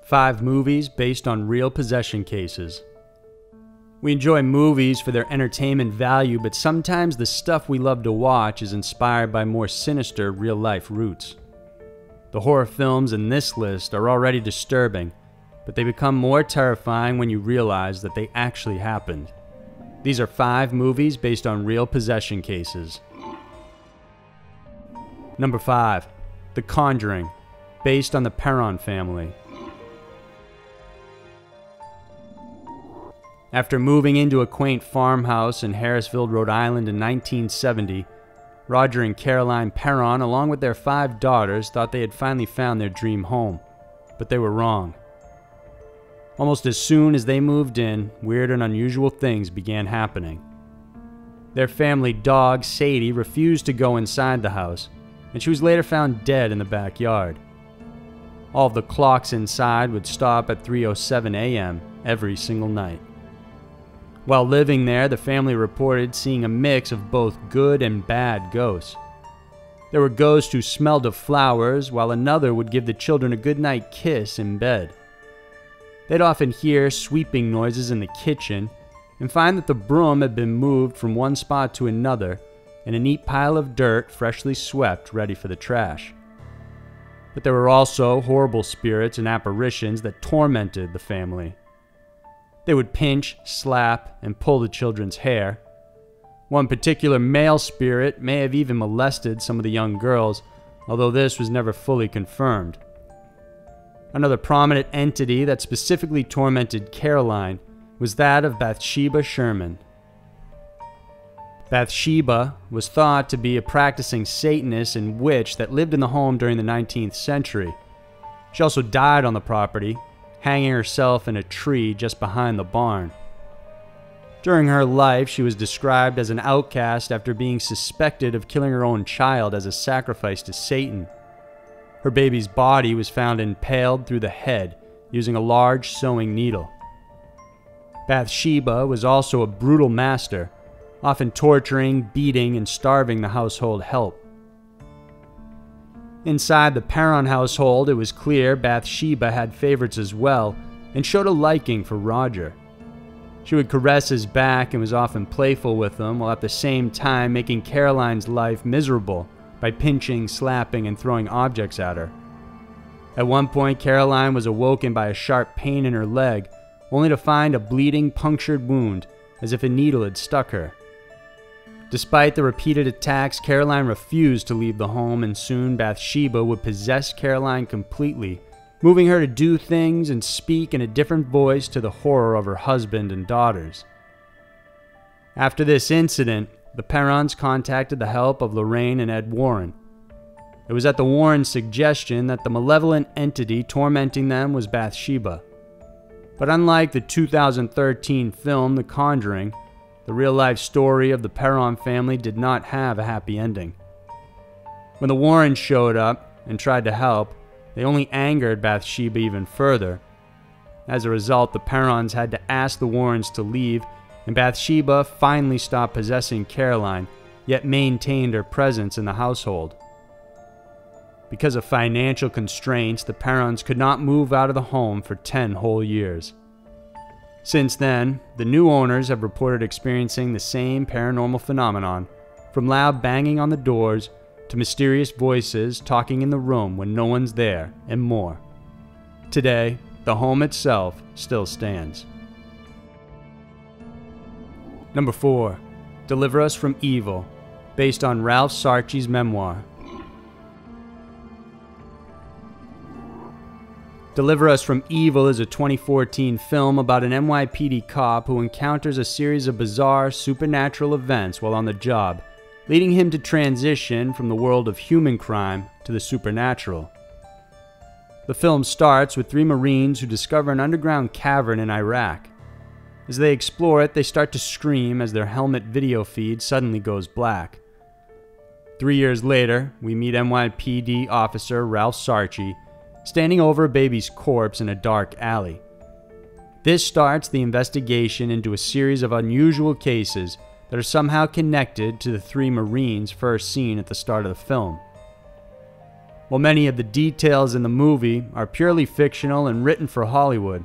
5 movies based on real possession cases. We enjoy movies for their entertainment value, but sometimes the stuff we love to watch is inspired by more sinister real-life roots. The horror films in this list are already disturbing, but they become more terrifying when you realize that they actually happened. These are 5 movies based on real possession cases. Number 5. The Conjuring, based on the Perron Family. After moving into a quaint farmhouse in Harrisville, Rhode Island in 1970, Roger and Carolyn Perron, along with their 5 daughters, thought they had finally found their dream home, but they were wrong. Almost as soon as they moved in, weird and unusual things began happening. Their family dog, Sadie, refused to go inside the house, and she was later found dead in the backyard. All of the clocks inside would stop at 3:07 a.m. every single night. While living there, the family reported seeing a mix of both good and bad ghosts. There were ghosts who smelled of flowers, while another would give the children a goodnight kiss in bed. They'd often hear sweeping noises in the kitchen and find that the broom had been moved from one spot to another and a neat pile of dirt freshly swept ready for the trash. But there were also horrible spirits and apparitions that tormented the family. They would pinch, slap, and pull the children's hair. One particular male spirit may have even molested some of the young girls, although this was never fully confirmed. Another prominent entity that specifically tormented Carolyn was that of Bathsheba Sherman. Bathsheba was thought to be a practicing Satanist and witch that lived in the home during the 19th century. She also died on the property, hanging herself in a tree just behind the barn. During her life, she was described as an outcast after being suspected of killing her own child as a sacrifice to Satan. Her baby's body was found impaled through the head using a large sewing needle. Bathsheba was also a brutal master, often torturing, beating, and starving the household help. Inside the Perron household, it was clear Bathsheba had favorites as well and showed a liking for Roger. She would caress his back and was often playful with him, while at the same time making Carolyn's life miserable by pinching, slapping, and throwing objects at her. At one point, Carolyn was awoken by a sharp pain in her leg, only to find a bleeding, punctured wound, as if a needle had stuck her. Despite the repeated attacks, Carolyn refused to leave the home, and soon Bathsheba would possess Carolyn completely, moving her to do things and speak in a different voice to the horror of her husband and daughters. After this incident, the Perrons contacted the help of Lorraine and Ed Warren. It was at the Warrens' suggestion that the malevolent entity tormenting them was Bathsheba. But unlike the 2013 film The Conjuring, the real-life story of the Perron family did not have a happy ending. When the Warrens showed up and tried to help, they only angered Bathsheba even further. As a result, the Perrons had to ask the Warrens to leave, and Bathsheba finally stopped possessing Carolyn, yet maintained her presence in the household. Because of financial constraints, the Perrons could not move out of the home for 10 whole years. Since then, the new owners have reported experiencing the same paranormal phenomenon, from loud banging on the doors to mysterious voices talking in the room when no one's there, and more. Today, the home itself still stands. Number 4. Deliver Us from Evil, based on Ralph Sarchi's memoir. Deliver Us from Evil is a 2014 film about an NYPD cop who encounters a series of bizarre supernatural events while on the job, leading him to transition from the world of human crime to the supernatural. The film starts with 3 Marines who discover an underground cavern in Iraq. As they explore it, they start to scream as their helmet video feed suddenly goes black. 3 years later, we meet NYPD officer Ralph Sarchi, standing over a baby's corpse in a dark alley. This starts the investigation into a series of unusual cases that are somehow connected to the 3 Marines first seen at the start of the film. While many of the details in the movie are purely fictional and written for Hollywood,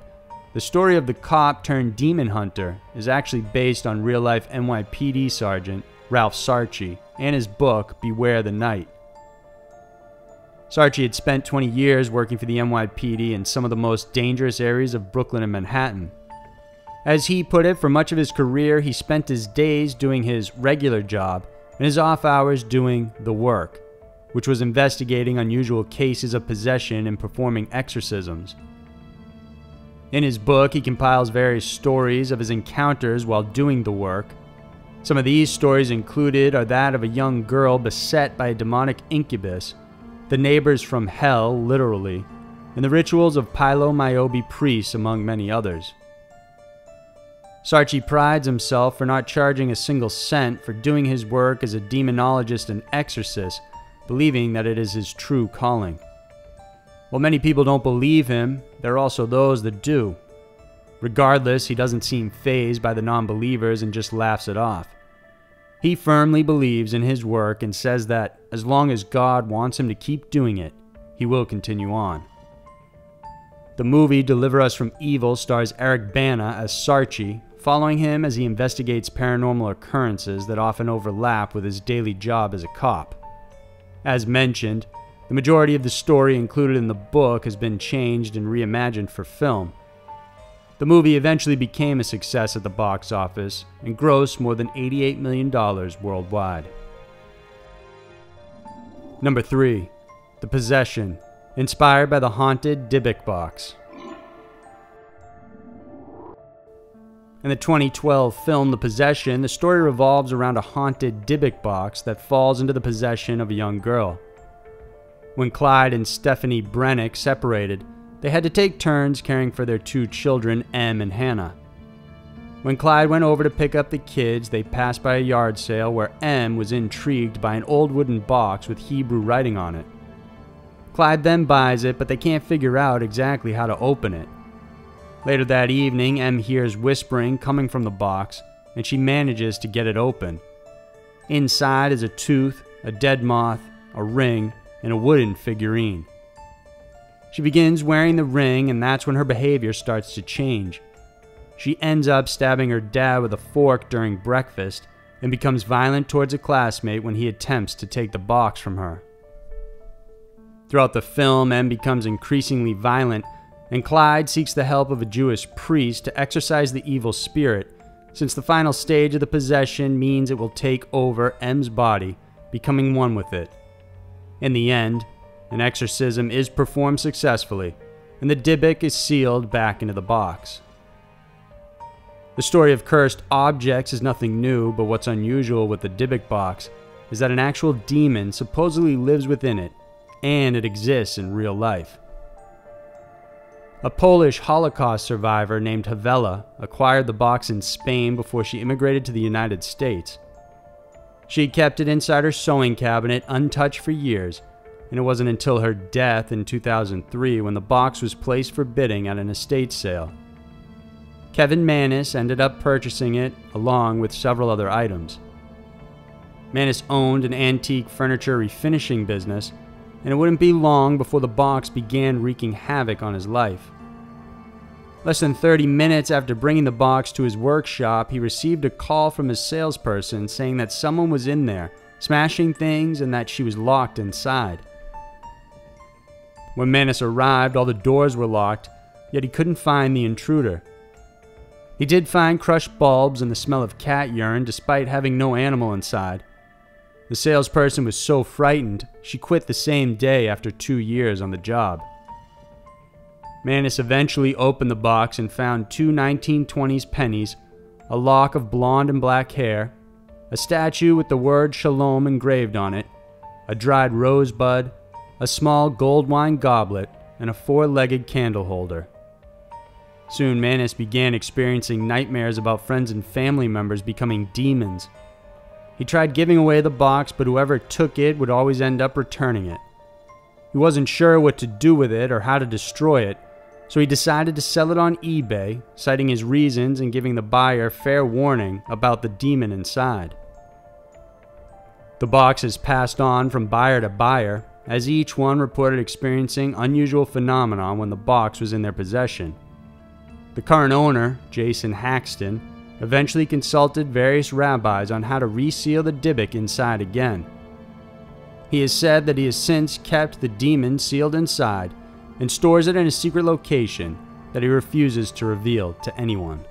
the story of the cop turned demon hunter is actually based on real-life NYPD Sergeant Ralph Sarchie and his book, Beware the Night. Sarchie had spent 20 years working for the NYPD in some of the most dangerous areas of Brooklyn and Manhattan. As he put it, for much of his career, he spent his days doing his regular job and his off hours doing the work, which was investigating unusual cases of possession and performing exorcisms. In his book, he compiles various stories of his encounters while doing the work. Some of these stories included are that of a young girl beset by a demonic incubus, the neighbors from hell, literally, and the rituals of Pilo-Myobi priests, among many others. Sarchie prides himself for not charging a single cent for doing his work as a demonologist and exorcist, believing that it is his true calling. While many people don't believe him, there are also those that do. Regardless, he doesn't seem fazed by the non-believers and just laughs it off. He firmly believes in his work and says that as long as God wants him to keep doing it, he will continue on. The movie Deliver Us from Evil stars Eric Bana as Sarchie, following him as he investigates paranormal occurrences that often overlap with his daily job as a cop. As mentioned, the majority of the story included in the book has been changed and reimagined for film. The movie eventually became a success at the box office and grossed more than $88 million worldwide. Number 3. The Possession, inspired by the haunted Dybbuk box. In the 2012 film The Possession, the story revolves around a haunted Dybbuk box that falls into the possession of a young girl. When Clyde and Stephanie Brennick separated, they had to take turns caring for their 2 children, Em and Hannah. When Clyde went over to pick up the kids, they passed by a yard sale where Em was intrigued by an old wooden box with Hebrew writing on it. Clyde then buys it, but they can't figure out exactly how to open it. Later that evening, Em hears whispering coming from the box, and she manages to get it open. Inside is a tooth, a dead moth, a ring, and a wooden figurine. She begins wearing the ring, and that's when her behavior starts to change. She ends up stabbing her dad with a fork during breakfast and becomes violent towards a classmate when he attempts to take the box from her. Throughout the film, Em becomes increasingly violent, and Clyde seeks the help of a Jewish priest to exorcise the evil spirit, since the final stage of the possession means it will take over Em's body, becoming one with it. In the end, an exorcism is performed successfully, and the Dybbuk is sealed back into the box. The story of cursed objects is nothing new, but what's unusual with the Dybbuk box is that an actual demon supposedly lives within it, and it exists in real life. A Polish Holocaust survivor named Havela acquired the box in Spain before she immigrated to the United States. She kept it inside her sewing cabinet untouched for years, and it wasn't until her death in 2003 when the box was placed for bidding at an estate sale. Kevin Mannis ended up purchasing it along with several other items. Mannis owned an antique furniture refinishing business, and it wouldn't be long before the box began wreaking havoc on his life. Less than 30 minutes after bringing the box to his workshop, he received a call from his salesperson saying that someone was in there, smashing things, and that she was locked inside. When Mannis arrived, all the doors were locked, yet he couldn't find the intruder. He did find crushed bulbs and the smell of cat urine despite having no animal inside. The salesperson was so frightened, she quit the same day after 2 years on the job. Mannis eventually opened the box and found 2 1920s pennies, a lock of blonde and black hair, a statue with the word Shalom engraved on it, a dried rosebud, a small gold wine goblet, and a 4-legged candle holder. Soon Mannis began experiencing nightmares about friends and family members becoming demons. He tried giving away the box, but whoever took it would always end up returning it. He wasn't sure what to do with it or how to destroy it, so he decided to sell it on eBay, citing his reasons and giving the buyer fair warning about the demon inside. The box is passed on from buyer to buyer, as each one reported experiencing unusual phenomena when the box was in their possession. The current owner, Jason Haxton, eventually consulted various rabbis on how to reseal the Dybbuk inside again. He has said that he has since kept the demon sealed inside and stores it in a secret location that he refuses to reveal to anyone.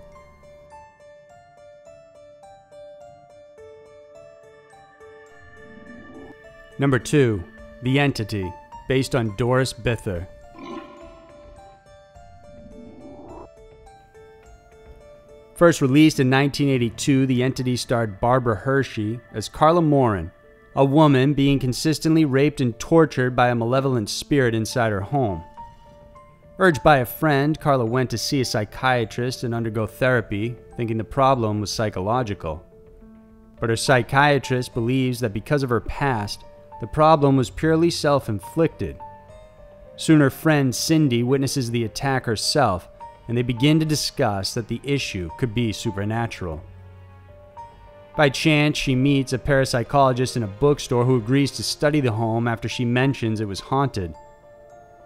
Number 2. The Entity, based on Doris Bither. First released in 1982, The Entity starred Barbara Hershey as Carla Morin, a woman being consistently raped and tortured by a malevolent spirit inside her home. Urged by a friend, Carla went to see a psychiatrist and undergo therapy, thinking the problem was psychological. But her psychiatrist believes that because of her past, the problem was purely self-inflicted. Soon her friend Cindy witnesses the attack herself, and they begin to discuss that the issue could be supernatural. By chance, she meets a parapsychologist in a bookstore who agrees to study the home after she mentions it was haunted.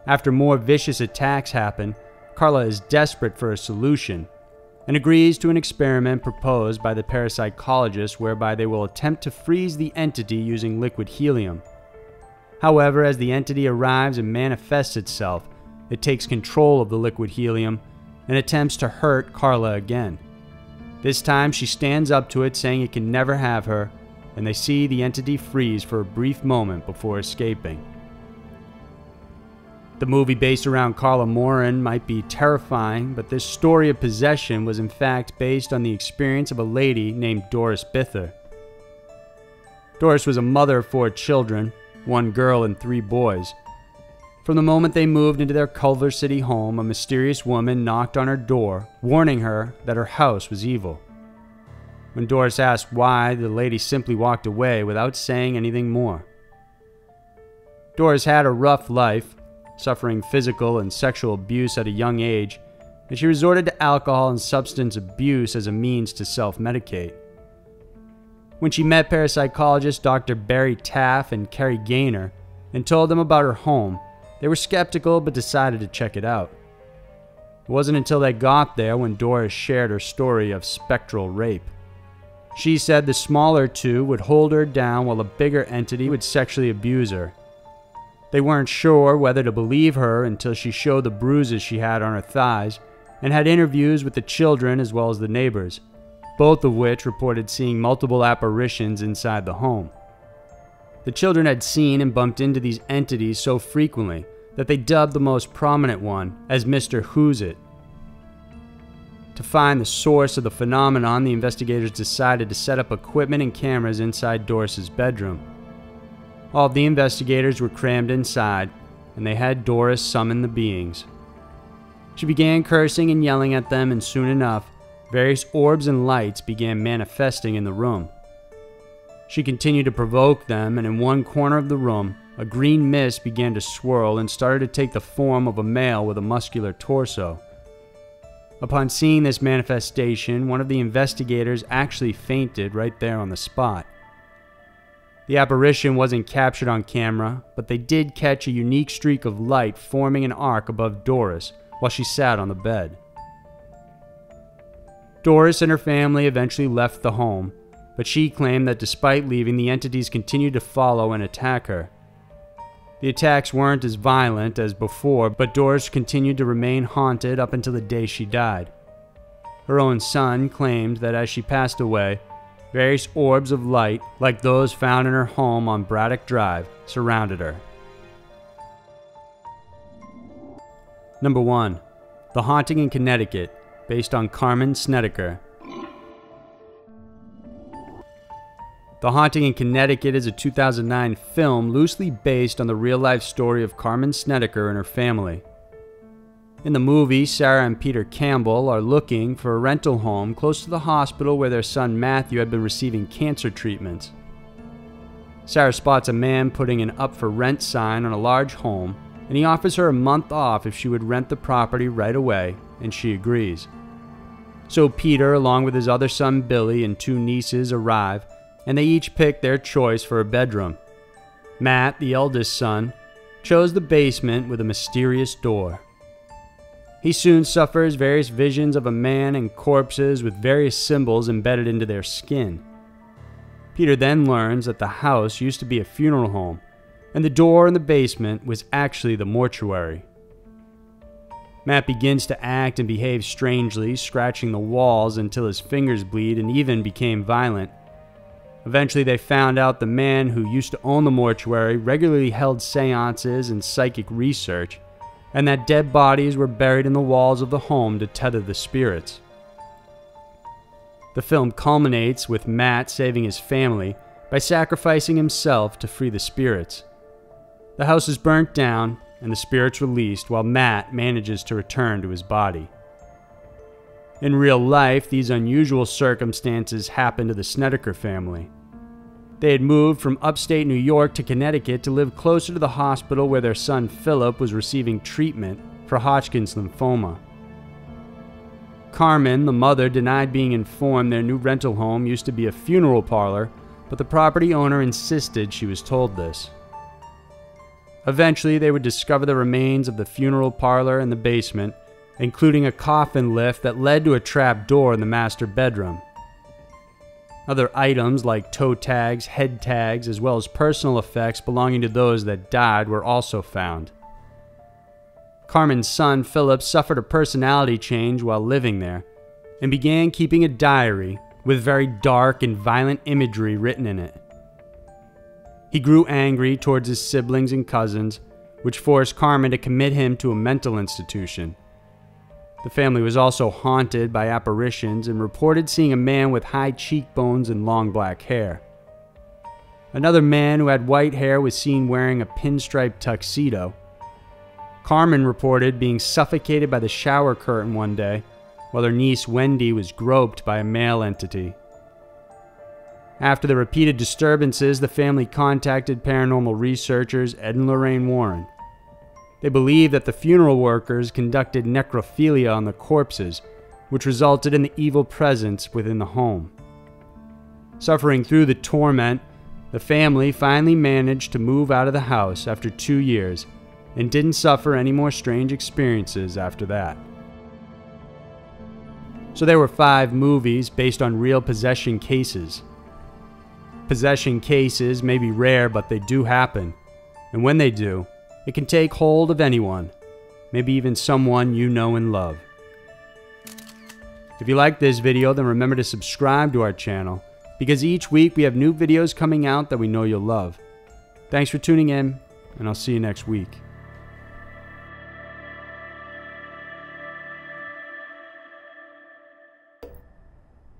After more vicious attacks happen, Carla is desperate for a solution and agrees to an experiment proposed by the parapsychologist whereby they will attempt to freeze the entity using liquid helium. However, as the entity arrives and manifests itself, it takes control of the liquid helium and attempts to hurt Carla again. This time she stands up to it, saying it can never have her, and they see the entity freeze for a brief moment before escaping. The movie based around Carla Morin might be terrifying, but this story of possession was in fact based on the experience of a lady named Doris Bither. Doris was a mother of 4 children, 1 girl and 3 boys. From the moment they moved into their Culver City home, a mysterious woman knocked on her door, warning her that her house was evil. When Doris asked why, the lady simply walked away without saying anything more. Doris had a rough life, suffering physical and sexual abuse at a young age, and she resorted to alcohol and substance abuse as a means to self-medicate. When she met parapsychologists Dr. Barry Taff and Carrie Gaynor and told them about her home, they were skeptical but decided to check it out. It wasn't until they got there when Doris shared her story of spectral rape. She said the smaller 2 would hold her down while a bigger entity would sexually abuse her. They weren't sure whether to believe her until she showed the bruises she had on her thighs and had interviews with the children as well as the neighbors, both of which reported seeing multiple apparitions inside the home. The children had seen and bumped into these entities so frequently that they dubbed the most prominent one as Mr. Who's It. To find the source of the phenomenon, the investigators decided to set up equipment and cameras inside Doris's bedroom. All of the investigators were crammed inside, and they had Doris summon the beings. She began cursing and yelling at them, and soon enough, various orbs and lights began manifesting in the room. She continued to provoke them, and in one corner of the room, a green mist began to swirl and started to take the form of a male with a muscular torso. Upon seeing this manifestation, one of the investigators actually fainted right there on the spot. The apparition wasn't captured on camera, but they did catch a unique streak of light forming an arc above Doris while she sat on the bed. Doris and her family eventually left the home, but she claimed that despite leaving, the entities continued to follow and attack her. The attacks weren't as violent as before, but Doris continued to remain haunted up until the day she died. Her own son claimed that as she passed away, various orbs of light, like those found in her home on Braddock Drive, surrounded her. Number 1. The Haunting in Connecticut, based on Carmen Snedeker. The Haunting in Connecticut is a 2009 film loosely based on the real-life story of Carmen Snedeker and her family. In the movie, Sarah and Peter Campbell are looking for a rental home close to the hospital where their son Matthew had been receiving cancer treatments. Sarah spots a man putting an up-for-rent sign on a large home, and he offers her a month off if she would rent the property right away, and she agrees. So Peter, along with his other son Billy and 2 nieces, arrive, and they each pick their choice for a bedroom. Matt, the eldest son, chose the basement with a mysterious door. He soon suffers various visions of a man and corpses with various symbols embedded into their skin. Peter then learns that the house used to be a funeral home, and the door in the basement was actually the mortuary. Matt begins to act and behave strangely, scratching the walls until his fingers bleed and even became violent. Eventually, they found out the man who used to own the mortuary regularly held seances and psychic research, and that dead bodies were buried in the walls of the home to tether the spirits. The film culminates with Matt saving his family by sacrificing himself to free the spirits. The house is burnt down and the spirits released while Matt manages to return to his body. In real life, these unusual circumstances happened to the Snedeker family. They had moved from upstate New York to Connecticut to live closer to the hospital where their son Philip was receiving treatment for Hodgkin's lymphoma. Carmen, the mother, denied being informed their new rental home used to be a funeral parlor, but the property owner insisted she was told this. Eventually, they would discover the remains of the funeral parlor in the basement, including a coffin lift that led to a trap door in the master bedroom. Other items like toe tags, head tags, as well as personal effects belonging to those that died were also found. Carmen's son, Philip, suffered a personality change while living there and began keeping a diary with very dark and violent imagery written in it. He grew angry towards his siblings and cousins, which forced Carmen to commit him to a mental institution. The family was also haunted by apparitions and reported seeing a man with high cheekbones and long black hair. Another man who had white hair was seen wearing a pinstripe tuxedo. Carmen reported being suffocated by the shower curtain one day, while her niece Wendy was groped by a male entity. After the repeated disturbances, the family contacted paranormal researchers Ed and Lorraine Warren. They believed that the funeral workers conducted necrophilia on the corpses, which resulted in the evil presence within the home. Suffering through the torment, the family finally managed to move out of the house after 2 years and didn't suffer any more strange experiences after that. So there were 5 movies based on real possession cases. Possession cases may be rare, but they do happen, and when they do, it can take hold of anyone, maybe even someone you know and love. If you like this video, then remember to subscribe to our channel, because each week we have new videos coming out that we know you'll love. Thanks for tuning in, and I'll see you next week.